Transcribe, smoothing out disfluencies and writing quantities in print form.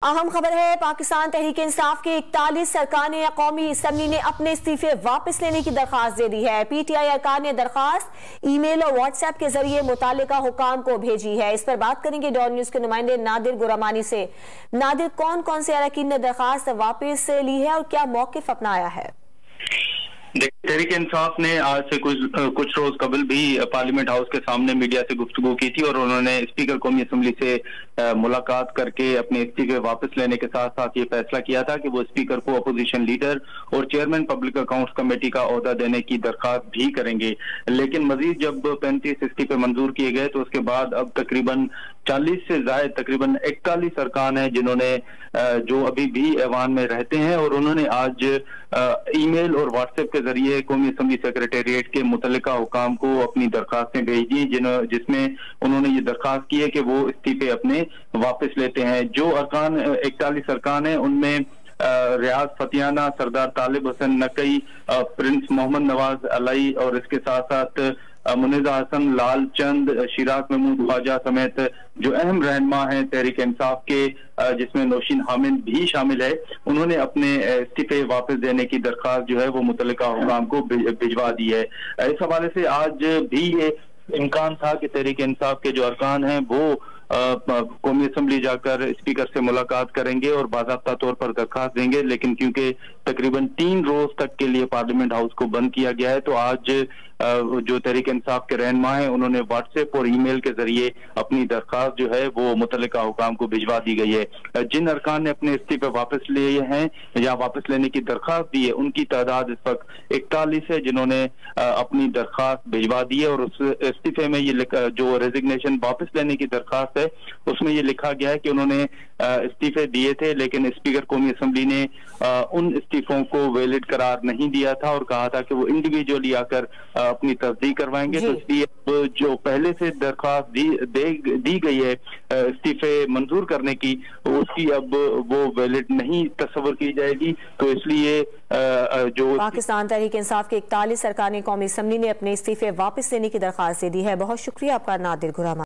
अहम खबर है, पाकिस्तान तहरीक इंसाफ के 41 अरकान कौमी असम्बली ने अपने इस्तीफे वापस लेने की दरखास्त दे दी है। PTI अरकान ने दरखास्त ईमेल और व्हाट्सएप के जरिए मुतालिका हुकाम को भेजी है। इस पर बात करेंगे डॉन न्यूज के नुमाइंदे नादिर गुरामानी से। नादिर, कौन कौन से अरकान ने दरखास्त वापस ली है और क्या मौकिफ अपनाया है? तहरीक इंसाफ ने आज से कुछ रोज कबल भी पार्लियामेंट हाउस के सामने मीडिया से गुफ्तगू की थी और उन्होंने स्पीकर कौमी असम्बली से मुलाकात करके अपने इस्तीफे वापस लेने के साथ साथ ये फैसला किया था कि वो स्पीकर को अपोजिशन लीडर और चेयरमैन पब्लिक अकाउंट्स कमेटी का ओहदा देने की दरखास्त भी करेंगे। लेकिन मजीद जब 35 इस्तीफे मंजूर किए गए तो उसके बाद अब तकरीबन 40 से ज्यादा तकरीबन 41 अरकान हैं जिन्होंने जो अभी भी ऐवान में रहते हैं और उन्होंने आज ईमेल और व्हाट्सएप के जरिए कौमी असम्बली सेक्रेटेरिएट के मुतल्लिका हुकाम को अपनी दरखास्तें भेजी, जिसमें उन्होंने ये दरखास्त की है कि वो इस्तीफे अपने वापस लेते हैं। जो अरकान 41 अरकान हैं उनमें रियाज फतियाना, सरदार तालिब हसन नकई, प्रिंस मोहम्मद नवाज अलाई और इसके साथ साथ मुनीजा हसन, लाल चंद, शिराज महमूद ख्वाजा समेत जो अहम रहनुमा हैं तहरीक इंसाफ के, जिसमें नौशीन हामिद भी शामिल है, उन्होंने अपने इस्तीफे वापस देने की दरखास्त जो है वो मुतल्लिका हुकाम को भिजवा दी है। इस हवाले से आज भी ये इम्कान था कि तहरीक इंसाफ के जो अरकान हैं वो कौमी असम्बली जाकर स्पीकर से मुलाकात करेंगे और बाज़ाब्ता तौर पर दरखास्त देंगे, लेकिन क्योंकि तकरीबन 3 रोज तक के लिए पार्लियामेंट हाउस को बंद किया गया है तो आज जो तहरीक इंसाफ के रहनुमा हैं उन्होंने व्हाट्सएप और ईमेल के जरिए अपनी दरखास्त जो है वो मुतल्लिका हुकाम को भिजवा दी गई है। जिन अरकान ने अपने इस्तीफे वापस लिए हैं या वापस लेने की दरखास्त दी है उनकी तादाद इस वक्त 41 है जिन्होंने अपनी दरखास्त भिजवा दी है और उस इस्तीफे में ये जो रेजिग्नेशन वापस लेने की दरखास्त है उसमें ये लिखा गया है कि उन्होंने इस्तीफे दिए थे लेकिन स्पीकर कौमी असम्बली ने उन इस्तीफों को वैलिड करार नहीं दिया था और कहा था कि वो इंडिविजुअली आकर अपनी तस्दीक करवाएंगे। तो इसलिए जो पहले से दरखास्त दी गई है इस्तीफे मंजूर करने की, उसकी अब वो वैलिड नहीं तस्वर की जाएगी। तो इसलिए जो पाकिस्तान तहरीक इंसाफ के 41 अरकान कौमी असम्बली ने अपने इस्तीफे वापस लेने की दरखास्त दे दी है। बहुत शुक्रिया आपका नादिर गुरामानी।